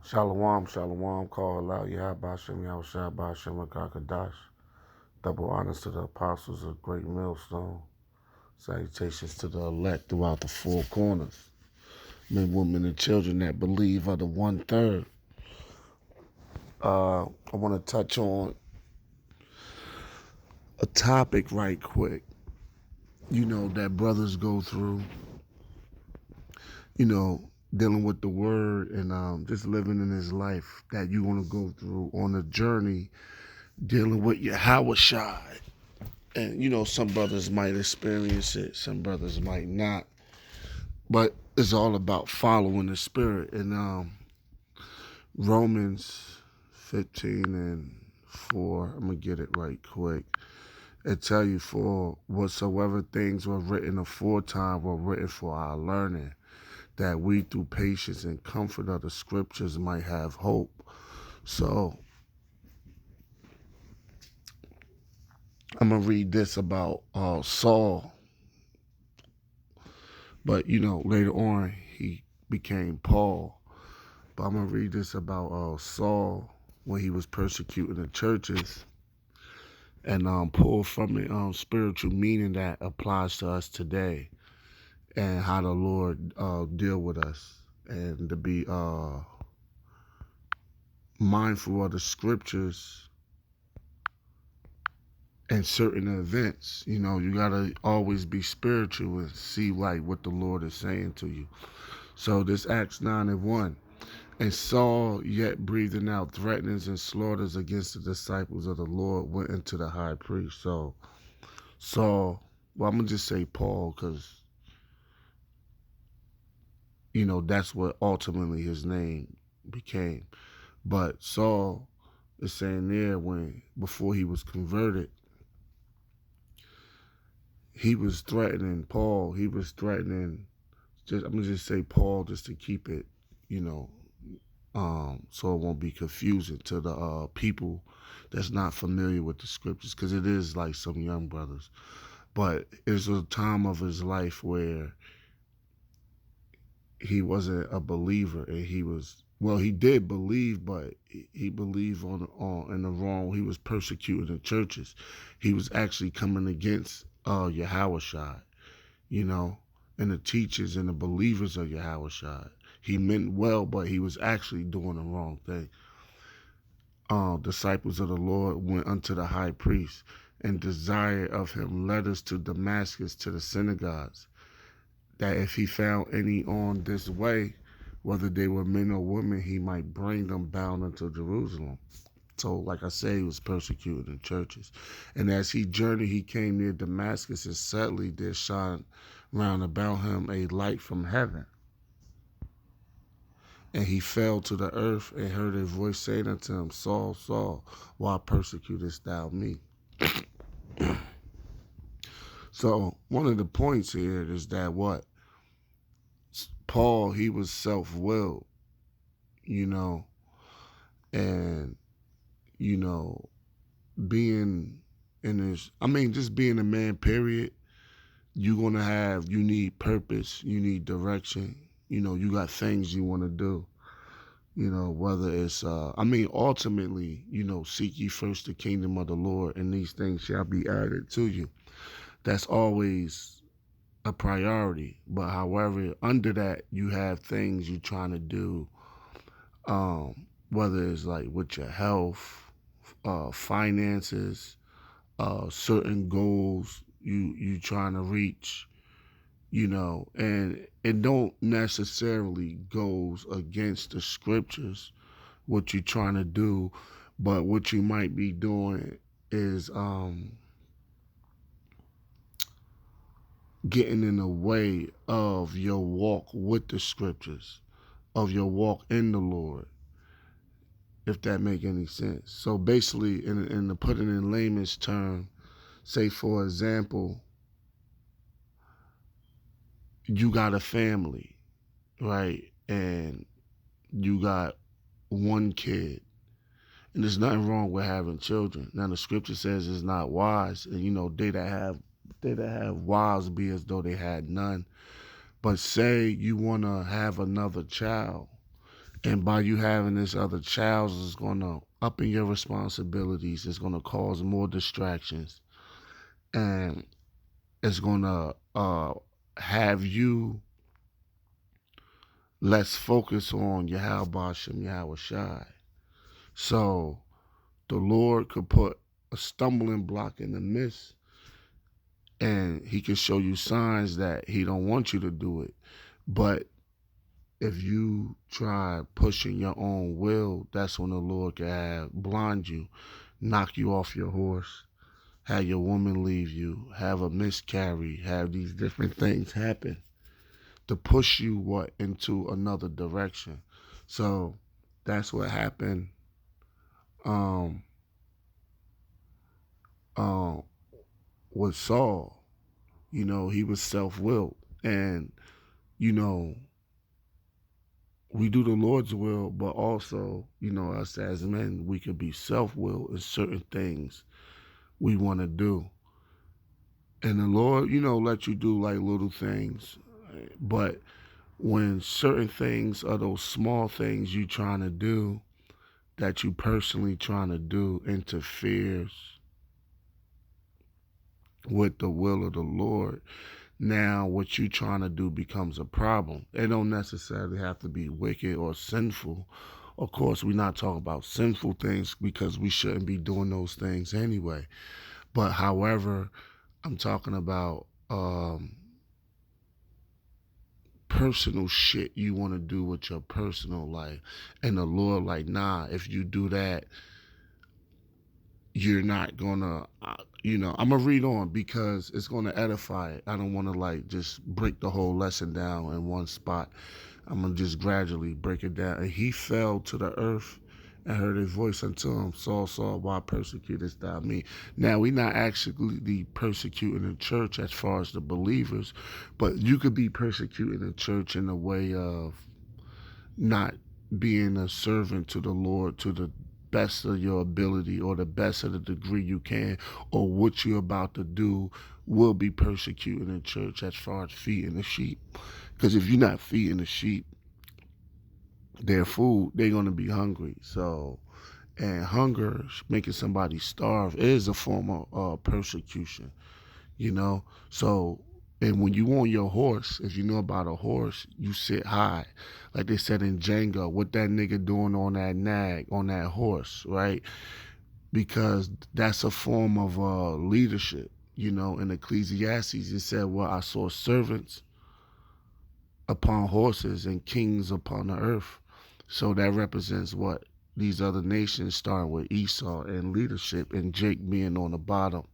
Shalom, shalom, call out Yahawashi, Yahawashi, Kakadash. Double honors to the apostles of Great Millstone. Salutations to the elect throughout the four corners. Men, women, and children that believe are the one third. I want to touch on a topic right quick, that brothers go through, dealing with the word and just living in his life that you want to go through on a journey dealing with Yahawashi. And some brothers might experience it, some brothers might not. But it's all about following the spirit. And Romans 15:4, I'm gonna get it right quick. It tell you, for whatsoever things were written aforetime were written for our learning, that we through patience and comfort of the scriptures might have hope. So I'm gonna read this about Saul. But later on he became Paul. But I'm gonna read this about Saul when he was persecuting the churches, and pull from it spiritual meaning that applies to us today, and how the Lord deal with us, and to be mindful of the scriptures and certain events. You gotta always be spiritual and see like what the Lord is saying to you. So this Acts 9:1. And Saul, yet breathing out threatenings and slaughters against the disciples of the Lord, went into the high priest. So Saul, well, I'm going to just say Paul because, that's what ultimately his name became. But Saul is saying there before he was converted, he was threatening Paul. He was threatening, I'm going to just say Paul just to keep it, you know, so it won't be confusing to the people that's not familiar with the scriptures, because it is like some young brothers. But it's a time of his life where he wasn't a believer, and he did believe, but he believed on in the wrong. He was persecuting the churches. He was actually coming against Yahawashi, you know, and the teachers and the believers of Yahawashi. He meant well, but he was actually doing the wrong thing. Disciples of the Lord went unto the high priest and desired of him letters to Damascus to the synagogues, that if he found any on this way, whether they were men or women, he might bring them bound unto Jerusalem. So, like I say, he was persecuted in churches. And as he journeyed, he came near Damascus, and suddenly there shone round about him a light from heaven. And he fell to the earth and heard a voice saying unto him, Saul, Saul, why persecutest thou me? So one of the points here is that what? Paul, he was self-willed, you know, and, being just being a man, period, you need purpose, you need direction, you got things you want to do. Whether it's, ultimately, seek ye first the kingdom of the Lord, and these things shall be added to you. That's always a priority. But however, under that, you have things you're trying to do, whether it's like with your health, finances, certain goals you trying to reach, and it don't necessarily goes against the scriptures what you're trying to do, but what you might be doing is getting in the way of your walk with the scriptures, of your walk in the Lord, if that make any sense. So basically, in to put it in layman's term, say for example, you got a family, right? And you got one kid. And there's nothing wrong with having children. Now the scripture says it's not wise, and they that have wives be as though they had none. But say you wanna have another child, And by you having this other child, it's going to up in your responsibilities. It's going to cause more distractions. And it's going to have you less focus on Yahawashi, Yahawashi. So the Lord could put a stumbling block in the midst, and he can show you signs that he don't want you to do it. But if you try pushing your own will, that's when the Lord can have blind you, knock you off your horse, have your woman leave you, have a miscarry, have these different things happen to push you into another direction. So that's what happened um um with Saul. He was self-willed, and you know we do the Lord's will, but also, us as men, we could be self-willed in certain things we want to do. And the Lord, let you do like little things. But when certain things are those small things you trying to do, that you personally trying to do, interferes with the will of the Lord, now what you trying to do becomes a problem. It don't necessarily have to be wicked or sinful. Of course, we're not talking about sinful things because we shouldn't be doing those things anyway. But however, I'm talking about personal shit you want to do with your personal life. And the Lord, like, nah, if you do that, you're not gonna, I'm gonna read on because it's gonna edify it. I don't want to like just break the whole lesson down in one spot. I'm gonna just gradually break it down. And he fell to the earth and heard a voice unto him, Saul, Saul, why persecutest thou me? Now, we're not actually persecuting the church as far as the believers, but you could be persecuting the church in a way of not being a servant to the Lord to the best of your ability or the best of the degree you can, or what you're about to do will be persecuting the church as far as feeding the sheep. Because if you're not feeding the sheep their food, they're going to be hungry. So, and hunger, making somebody starve, is a form of persecution, you know? So, and when you on your horse, if you know about a horse, you sit high. Like they said in Django, what that nigga doing on that nag, on that horse, right? Because that's a form of leadership. In Ecclesiastes, it said, well, I saw servants upon horses and kings upon the earth. So that represents what? These other nations, starting with Esau and leadership, and Jake being on the bottom.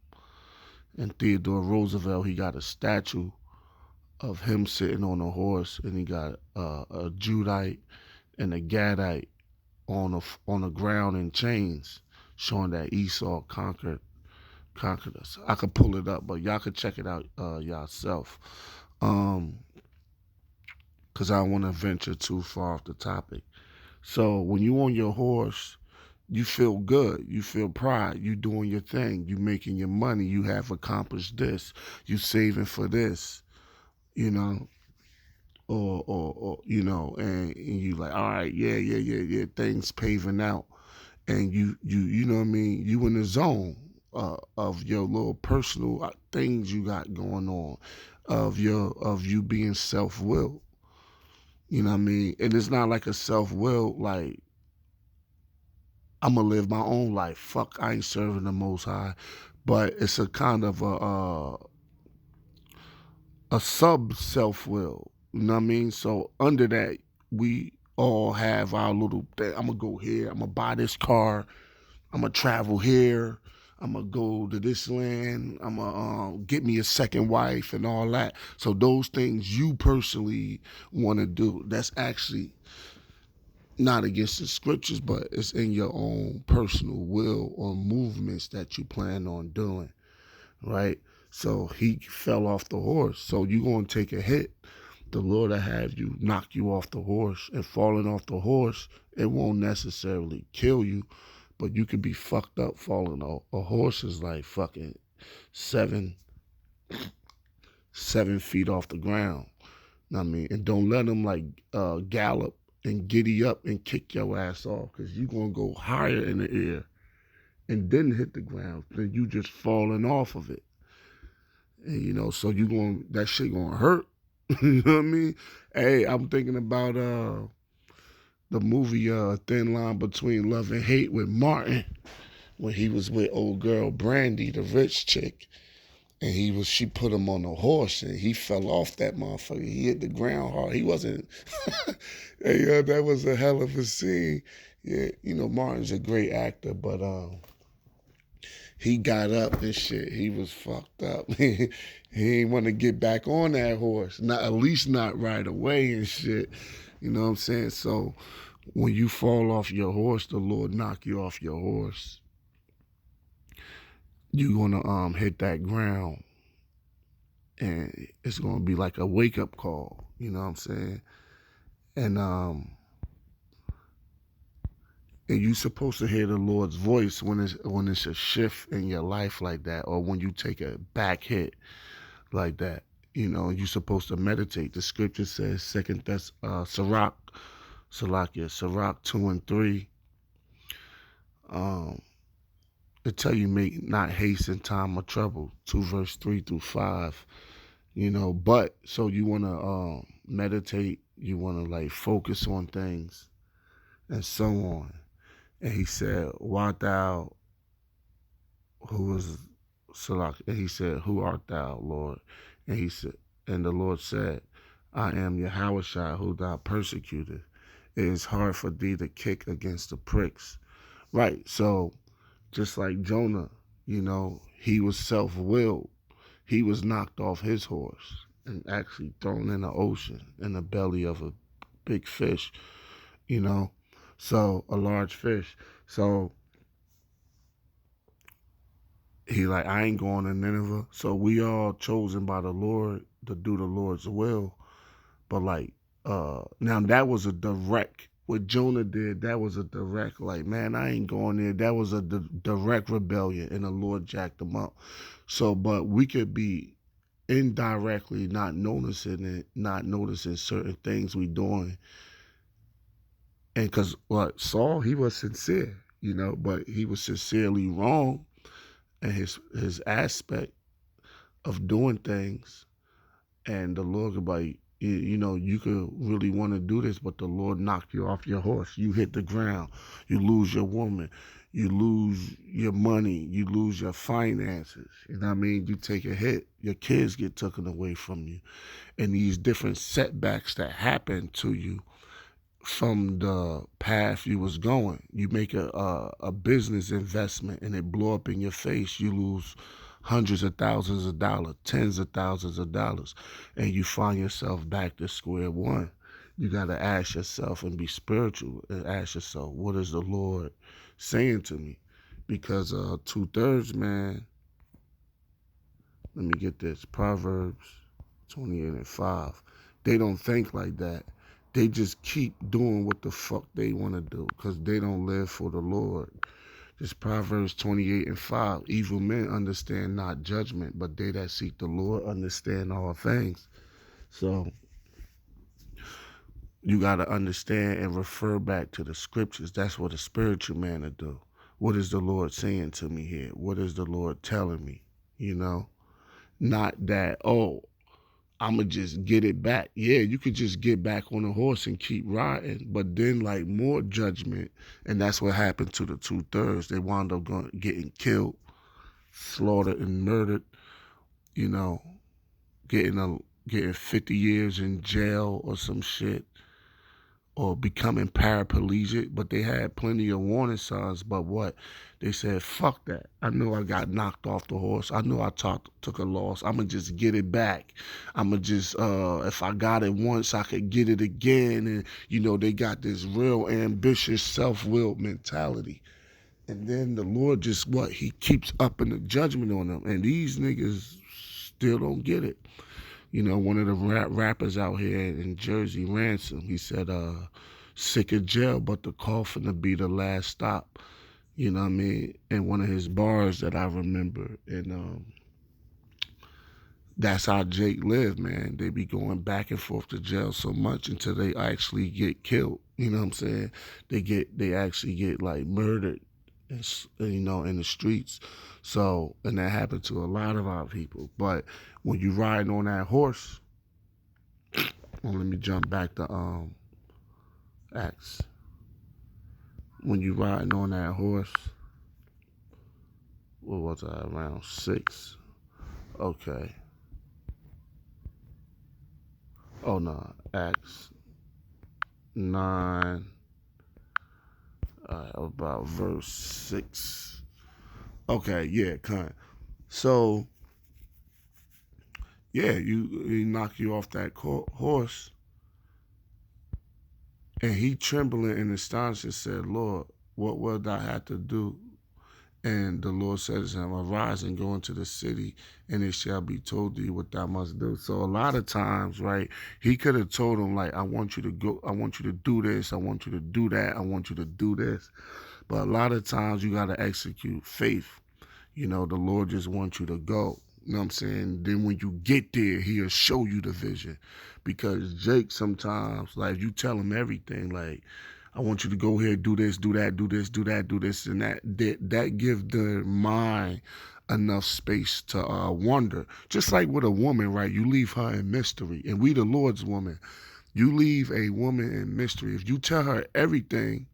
And Theodore Roosevelt, he got a statue of him sitting on a horse, and he got a Judite and a Gadite on the ground in chains, showing that Esau conquered us. I could pull it up, but y'all could check it out yourself. Because I don't want to venture too far off the topic. So when you on your horse, you feel good. You feel pride. You doing your thing. You making your money. You have accomplished this. You saving for this. You know, or and you like, all right, yeah. Things paving out, and you know what I mean. You in the zone of your little personal things you got going on, of you being self willed. You know what I mean? And it's not like a self will like I'm gonna live my own life. Fuck, I ain't serving the Most High, but it's a kind of a sub self will. You know what I mean? So under that, we all have our little thing. I'm gonna go here. I'm gonna buy this car. I'm gonna travel here. I'm gonna go to this land. I'm gonna get me a second wife and all that. So those things you personally want to do. That's actually not against the scriptures, but it's in your own personal will or movements that you plan on doing, right? So he fell off the horse. So you're going to take a hit. The Lord will have you knock you off the horse. And falling off the horse, it won't necessarily kill you, but you could be fucked up falling off. A horse is like fucking 7 feet off the ground. I mean, and don't let them like gallop and giddy up and kick your ass off because you're going to go higher in the air and then hit the ground. Then you just falling off of it. And, so that shit going to hurt. You know what I mean? Hey, I'm thinking about the movie Thin Line Between Love and Hate with Martin when he was with old girl Brandy, the rich chick. And she put him on a horse and he fell off that motherfucker. He hit the ground hard. He wasn't, hey, that was a hell of a scene. Yeah, Martin's a great actor, but he got up and shit. He was fucked up. He ain't want to get back on that horse. Not at least not right away and shit. You know what I'm saying? So when you fall off your horse, the Lord knock you off your horse. You're gonna hit that ground. And it's gonna be like a wake up call. You know what I'm saying? And you supposed to hear the Lord's voice when it's a shift in your life like that, or when you take a back hit like that. You're supposed to meditate. The scripture says Sirach 2:3. It tell you make not haste in time of trouble. 2 verse 3-5. But so you wanna meditate, you wanna like focus on things and so on. And he said, "Why thou who is Salak?" And he said, "Who art thou, Lord?" And the Lord said, "I am Yahawashi, who thou persecuted. It is hard for thee to kick against the pricks." Right. So just like Jonah, he was self-willed. He was knocked off his horse and actually thrown in the ocean, in the belly of a big fish, so a large fish. So he like, I ain't going to Nineveh. So we all chosen by the Lord to do the Lord's will. But like, now that was a direct, what Jonah did, that was a direct, like, man, I ain't going there. That was a direct rebellion and the Lord jacked him up. So, but we could be indirectly not noticing it, not noticing certain things we doing. And because Saul, he was sincere, but he was sincerely wrong in his aspect of doing things. And the Lord could be like, you could really want to do this, but the Lord knocked you off your horse. You hit the ground. You lose your woman. You lose your money. You lose your finances. You know what I mean? You take a hit. Your kids get taken away from you. And these different setbacks that happen to you from the path you was going. You make a business investment and it blow up in your face. You lose hundreds of thousands of dollars, tens of thousands of dollars, and you find yourself back to square one. You got to ask yourself and be spiritual and ask yourself, what is the Lord saying to me? Because 2/3, man, let me get this, Proverbs 28:5. They don't think like that. They just keep doing what the fuck they want to do because they don't live for the Lord. This Proverbs 28:5. Evil men understand not judgment, but they that seek the Lord understand all things. So you got to understand and refer back to the scriptures. That's what a spiritual man will do. What is the Lord saying to me here? What is the Lord telling me? Not that, I'ma just get it back. Yeah, you could just get back on a horse and keep riding, but then like more judgment, and that's what happened to the 2/3. They wound up getting killed, slaughtered, and murdered. You know, getting 50 years in jail or some shit, or becoming paraplegic. But they had plenty of warning signs. But what? They said, fuck that. I know I got knocked off the horse. I know I took a loss. I'm going to just get it back. I'm going to just, if I got it once, I could get it again. And, they got this real ambitious, self-willed mentality. And then the Lord just, he keeps upping the judgment on them. And these niggas still don't get it. One of the rappers out here in Jersey, Ransom, he said, sick of jail, but the coffin to be the last stop. You know what I mean? And one of his bars that I remember, and that's how Jake lived, man. They be going back and forth to jail so much until they actually get killed. You know what I'm saying? They actually get like murdered, in the streets. So, and that happened to a lot of our people. But when you riding on that horse, well, let me jump back to Acts. When you riding on that horse, what was I, around 6? Okay. Oh no, Acts 9, about verse 6. Okay, yeah, kind. So yeah, you knock you off that horse, and he trembling and astonished said, Lord, what will I have to do? And the Lord said to him, arise and go into the city, and it shall be told thee what thou must do. So a lot of times, right, he could have told him, like, I want you to go, I want you to do this, I want you to do that, I want you to do this. But a lot of times you got to execute faith. The Lord just wants you to go. You know what I'm saying? Then when you get there, he'll show you the vision. Because Jake sometimes, like, you tell him everything, like, I want you to go here, do this, do that, do this, do that, do this, and that. That gives the mind enough space to wonder. Just like with a woman, right? You leave her in mystery. And we the Lord's woman. You leave a woman in mystery. If you tell her everything,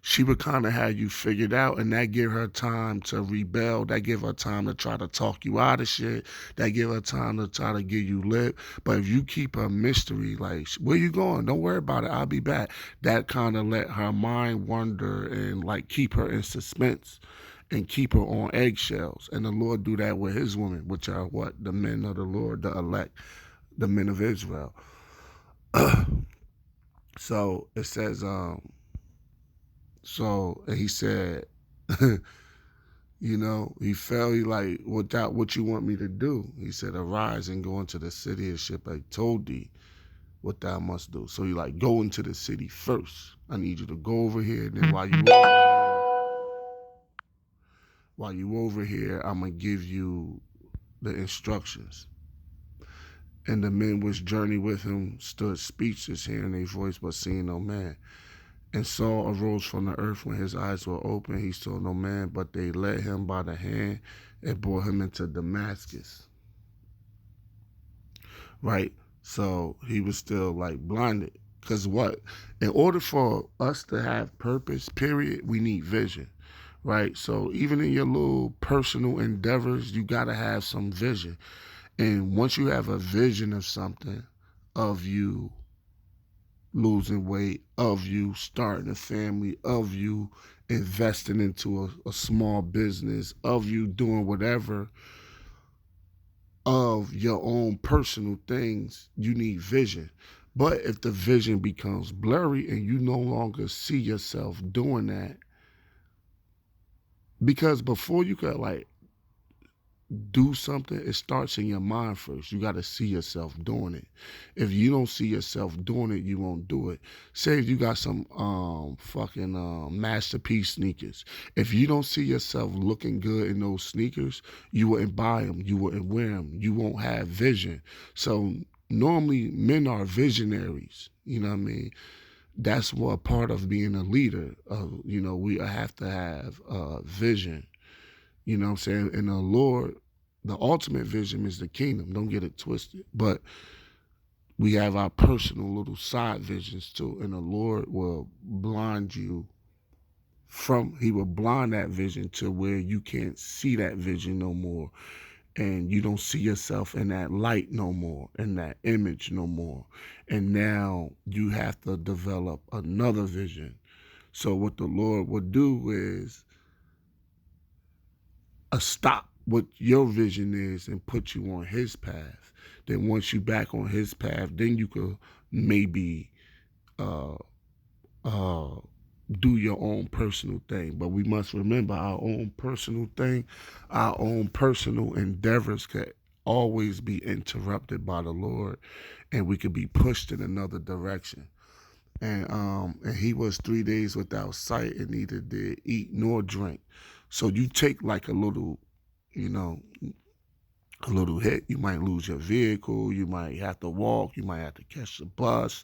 she would kind of have you figured out, and that give her time to rebel. That give her time to try to talk you out of shit. That give her time to try to give you lip. But if you keep a mystery, like, where you going? Don't worry about it. I'll be back. That kind of let her mind wander and like keep her in suspense and keep her on eggshells. And the Lord do that with his women, which are what? The men of the Lord, the elect, the men of Israel. So it says, and he said, he fell. He like, what you want me to do? He said, arise and go into the city of ship. I told thee what thou must do. So he like, go into the city first. I need you to go over here. And then while you over here, I'm gonna give you the instructions. And the men which journeyed with him stood speechless, hearing a voice, but seeing no man. And Saul arose from the earth. When his eyes were open, he saw no man, but they led him by the hand and brought him into Damascus. Right? So he was still like blinded. Because what? In order for us to have purpose, period, we need vision. Right? So even in your little personal endeavors, you got to have some vision. And once you have a vision of something, of you losing weight, of you starting a family, of you investing into a small business, of you doing whatever, of your own personal things, you need vision. But if the vision becomes blurry and you no longer see yourself doing that, because before you could like do something, it starts in your mind first. You got to see yourself doing it. If you don't see yourself doing it, you won't do it. Say if you got some fucking masterpiece sneakers. If you don't see yourself looking good in those sneakers, you wouldn't buy them. You wouldn't wear them. You won't have vision. So normally men are visionaries. You know what I mean? That's what part of being a leader. We have to have vision. You know what I'm saying? And the Lord, the ultimate vision is the kingdom. Don't get it twisted. But we have our personal little side visions too. And the Lord will blind you he will blind that vision to where you can't see that vision no more. And you don't see yourself in that light no more, in that image no more. And now you have to develop another vision. So what the Lord will do is stop what your vision is and put you on his path. Then once you back on his path, then you could maybe uh uh do your own personal thing. But we must remember our own personal thing, our own personal endeavors could always be interrupted by the Lord, and we could be pushed in another direction. And he was 3 days without sight and neither did eat nor drink. So you take like you know, a little hit. You might lose your vehicle. You might have to walk. You might have to catch the bus.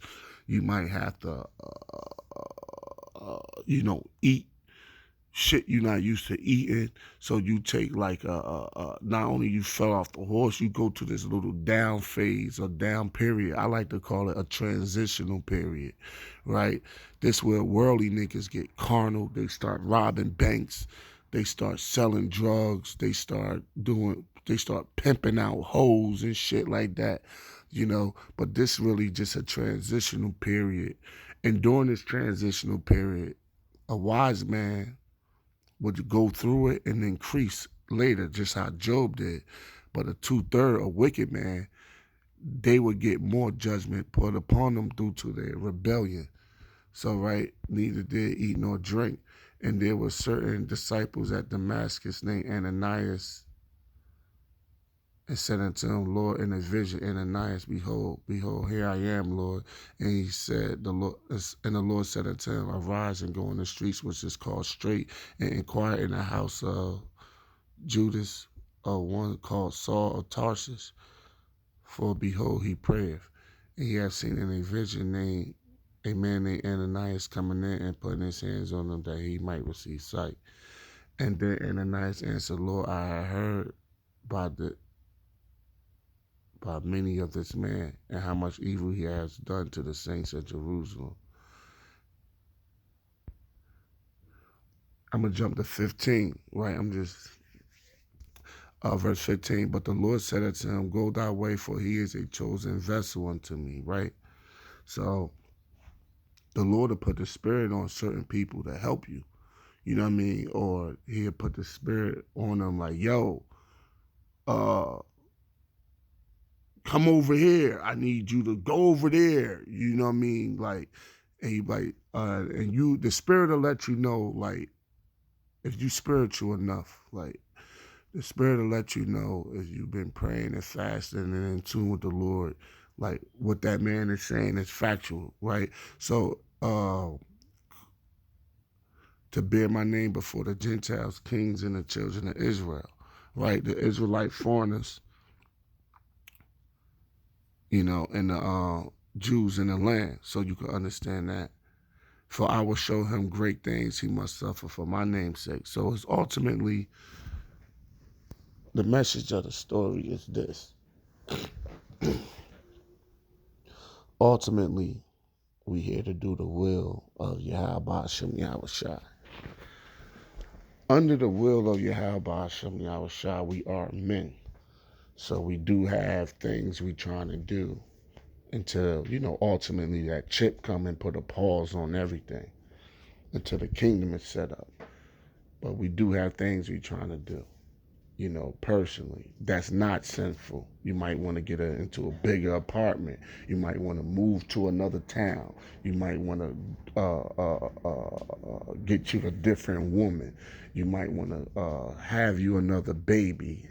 You might have to, eat shit you're not used to eating. So you take like not only you fell off the horse, you go to this little down phase or down period. I like to call it a transitional period, right? This where worldly niggas get carnal. They start robbing banks. They start selling drugs. They start pimping out hoes and shit like that, But this really just a transitional period. And during this transitional period, a wise man would go through it and increase later, just how Job did. But a two-third, a wicked man, they would get more judgment put upon them due to their rebellion. So, right, neither did eat nor drink. And there were certain disciples at Damascus named Ananias, and said unto him, Lord, in a vision, Ananias, behold, here I am, Lord. And he said, the Lord said unto him, arise and go in the streets, which is called Straight, and inquire in the house of Judas, one called Saul of Tarsus. For behold, he prayeth. And he hath seen in a vision a man named Ananias coming in and putting his hands on him that he might receive sight. And then Ananias answered, Lord, I have heard by many of this man, and how much evil he has done to the saints of Jerusalem. I'm going to jump to 15, right? Verse 15. But the Lord said unto him, go thy way, for he is a chosen vessel unto me, right? So the Lord will put the Spirit on certain people to help you, you know what I mean? Or he'll put the Spirit on them like, yo, come over here. I need you to go over there. You know what I mean? Like, and you the Spirit will let you know, like, if you spiritual enough, like, the Spirit will let you know if you've been praying and fasting and in tune with the Lord, like what that man is saying is factual, right? So, to bear my name before the Gentiles, kings, and the children of Israel, right? The Israelite foreigners, and the Jews in the land, so you can understand that. For I will show him great things he must suffer for my name's sake. So it's ultimately, the message of the story is this. Ultimately, we here to do the will of Yahawashi. Under the will of Yahawashi, we are men. So we do have things we trying to do until, ultimately that chip come and put a pause on everything until the kingdom is set up. But we do have things we trying to do, personally. That's not sinful. You might want to get into a bigger apartment. You might want to move to another town. You might want to get you a different woman. You might want to have you another baby.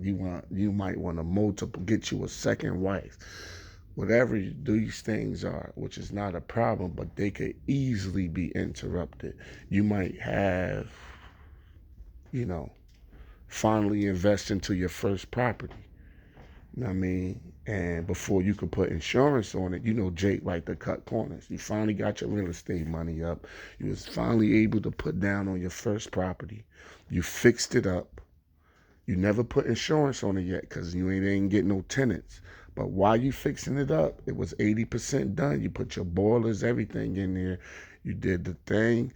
You might want to get you a second wife. Whatever these things are, which is not a problem, but they could easily be interrupted. You might have, finally invest into your first property. You know what I mean? And before you could put insurance on it, Jake like to cut corners. You finally got your real estate money up. You was finally able to put down on your first property. You fixed it up. You never put insurance on it yet because you ain't get no tenants. But while you fixing it up, it was 80% done. You put your boilers, everything in there. You did the thing.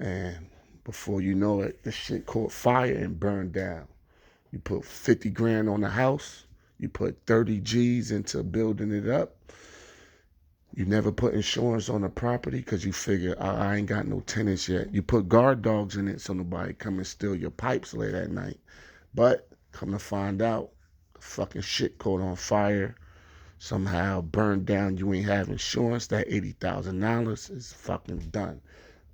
And before you know it, the shit caught fire and burned down. You put 50 grand on the house. You put 30 G's into building it up. You never put insurance on the property because you figure, I ain't got no tenants yet. You put guard dogs in it so nobody come and steal your pipes late at night. But come to find out, the fucking shit caught on fire. Somehow burned down. You ain't have insurance. That $80,000 is fucking done.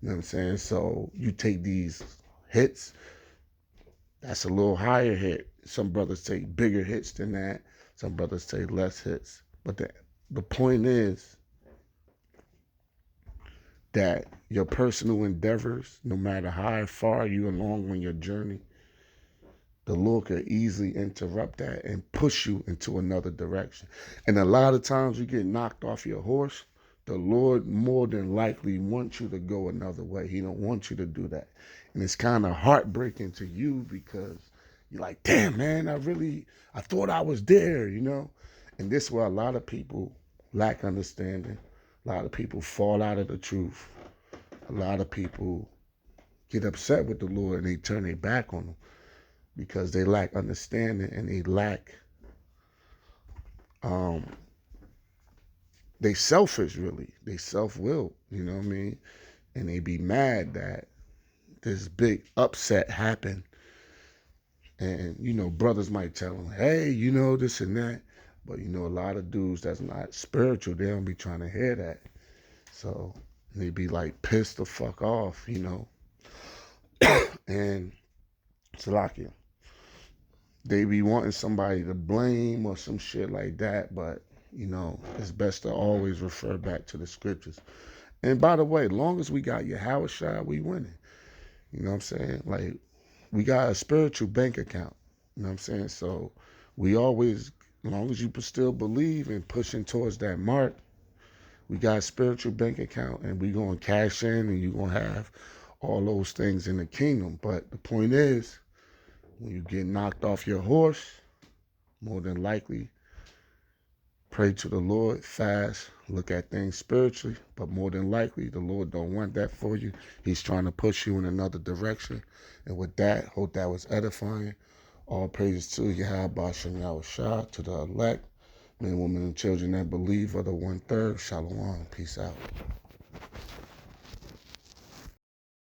You know what I'm saying? So you take these hits, that's a little higher hit. Some brothers take bigger hits than that. Some brothers take less hits. But the point is that your personal endeavors, no matter how far you along on your journey, the Lord could easily interrupt that and push you into another direction. And a lot of times you get knocked off your horse The Lord more than likely wants you to go another way. He don't want you to do that. And it's kind of heartbreaking to you because you're like, damn, man, I thought I was there, you know? And this is where a lot of people lack understanding. A lot of people fall out of the truth. A lot of people get upset with the Lord and they turn their back on him because they lack understanding and um, they selfish really. They self-willed, you know what I mean? And they be mad that this big upset happened. And, you know, brothers might tell them, hey, you know, this and that. But, you know, a lot of dudes that's not spiritual, they don't be trying to hear that. So they be like pissed the fuck off, you know. And Salakia, they be wanting somebody to blame or some shit like that. But, you know, it's best to always refer back to the scriptures. And by the way, long as we got Yahawashi, we winning. You know what I'm saying? Like, we got a spiritual bank account. You know what I'm saying? So we always, as long as you still believe and pushing towards that mark, we got a spiritual bank account and we going to cash in and you're going to have all those things in the kingdom. But the point is, when you get knocked off your horse, more than likely, pray to the Lord, fast, look at things spiritually, but more than likely, the Lord don't want that for you. He's trying to push you in another direction. And with that, hope that was edifying. All praises to Yahawashi Yahawashi, to the elect, men, women, and children that believe are the 1/3. Shalom. Peace out.